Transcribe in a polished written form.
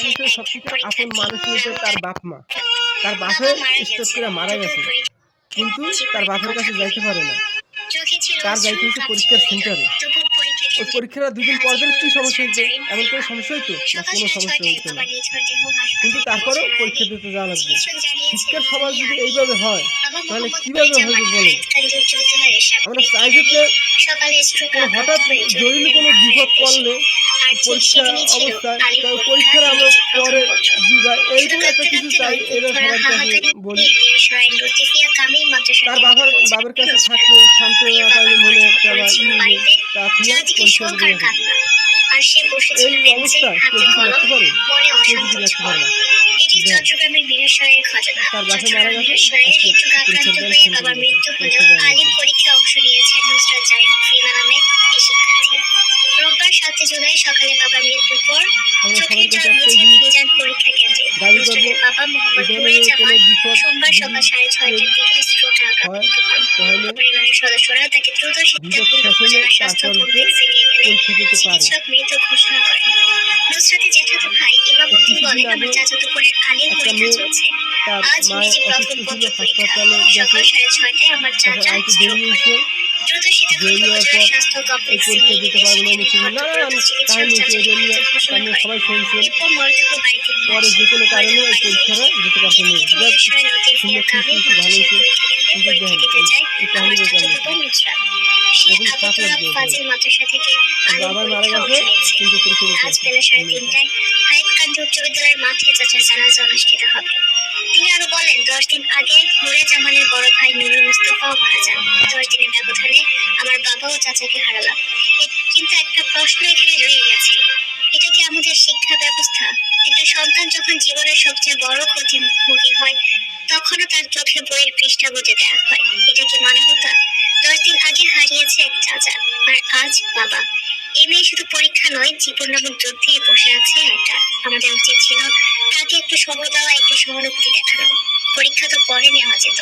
মানুষের সবথেকে আপন মানুষ হচ্ছে তার বাপ মা। তার বাপে স্ট্রোক করে মারা গেছে, কিন্তু তার বাপের কাছে যাইতে পারে না। তার যাইতে হচ্ছে পরীক্ষার সেন্টারে। ওই পরীক্ষাটা ২ দিন পর দিলে কি সমস্যা হইতো? এমন কোনো সমস্যা হইতো? না, কোনো সমস্যা হইতো না। কিন্তু তারপরেও পরীক্ষা দিতে যাওয়া লাগবে। শিক্ষার সমাজ যদি এইভাবে হয় তাহলে কিভাবে হইবে বলেন? আমরা চাই যাতে কোনো হঠাৎ জরুরি কোনো বিপদ পড়লে পরীক্ষা অবস্থায় তাই পরীক্ষার আমরা পরে দিবা এরকম একটা কিছু চাই, এটা সবার কাছে বলি। তার বাবার কাছে থাকলে শান্তনা পাইলে মনে একটা বা তা থিয়া পরীক্ষা দিতে হবে। এই অবস্থায় কেউ কিছু লাগতে পারে? কেউ কিছু লাগতে পারে না। তার বাসা মারা গেছে, পরীক্ষার দেন বাবার মৃত্যু হলেও আলিম পরীক্ষায় অংশ নিয়েছেন নুসরাত জারিন ফিমা নামে এই শিক্ষার্থী। রোববার ৭ জুলাই সকালে বাবার মৃত্যুর পর চোখের জল মুছে তিনি যান পরীক্ষা কেন্দ্রে। নুসরাতের বাবা মোহাম্মদ নুরুজ্জামান সোমবার সকাল ৬:৩০টার দিকে স্ট্রোকে আক্রান্ত হন। পরিবারের সদস্যরা তাকে দ্রুত সিদ্ধার্থ উপজেলা স্বাস্থ্য কমপ্লেক্সে নিয়ে গেলে চিকিৎসক মৃত ঘোষণা করেন। নুসরাতের জ্যাঠাতো ভাই ইমামউদ্দিন বলেন, আমার চাচাতো বোনের আলিম পরীক্ষা চলছে। আজ নিজে প্রথম পত্র পরীক্ষা। সকাল ৬:৩০টায় আমার চাচা স্ট্রোক করেন। দ্রুত সীতাকুণ্ড উপজেলা স্বাস্থ্য কমপ্লেক্সে নিয়ে গেলে সেখানে কর্তব্যরত চিকিৎসক চাচাকে মৃত ঘোষণা করেন। এরপর মরদেহ বাড়িতে নিয়ে আসেন। মরদেহ বাড়িতে নিয়ে এসে নিজ নিজস্ব লতিফিয়া কামিল মাদ্রাসার পরীক্ষা কেন্দ্রে পরীক্ষা দিতে যায় আমার চাচাতো বোন নুসরাত। সে আবু তোরাব ফাজিল মাদ্রাসা থেকে আলিম পরীক্ষায় অংশ নিচ্ছে। আজ বেলা ৩:৩০টায় হায়াতকান্দি উচ্চ বিদ্যালয়ের মাঠে চাচার জানাজা অনুষ্ঠিত হবে। তিনি আরো বলেন, ১০ দিন আগে নুরুজ্জামানের বড় ভাই নুরুল মুস্তাফাও মারা যান। ১০ দিনের ব্যবধানে আমার বাবা ও চাচাকে হারালাম। কিন্তু একটা প্রশ্ন এখানে রয়ে গেছে, এটা কি আমাদের শিক্ষা ব্যবস্থা? একটা সন্তান যখন জীবনের সবচেয়ে বড় ক্ষতির মুখোমুখি হয় তখনও তার চোখে বইয়ের পৃষ্ঠা বুঝে দেওয়া হয়। এটা কি মানবতা? ১০ দিন আগে হারিয়েছে এক চাচা, আর আজ বাবা। এই মেয়ে শুধু পরীক্ষা নয়, জীবন নামক যুদ্ধে বসে আছে একা। আমাদের উচিত ছিল তাকে একটু সময় দেওয়া, একটু সহানুভূতি দেখানো। পরীক্ষা তো পরে নেওয়া যেত।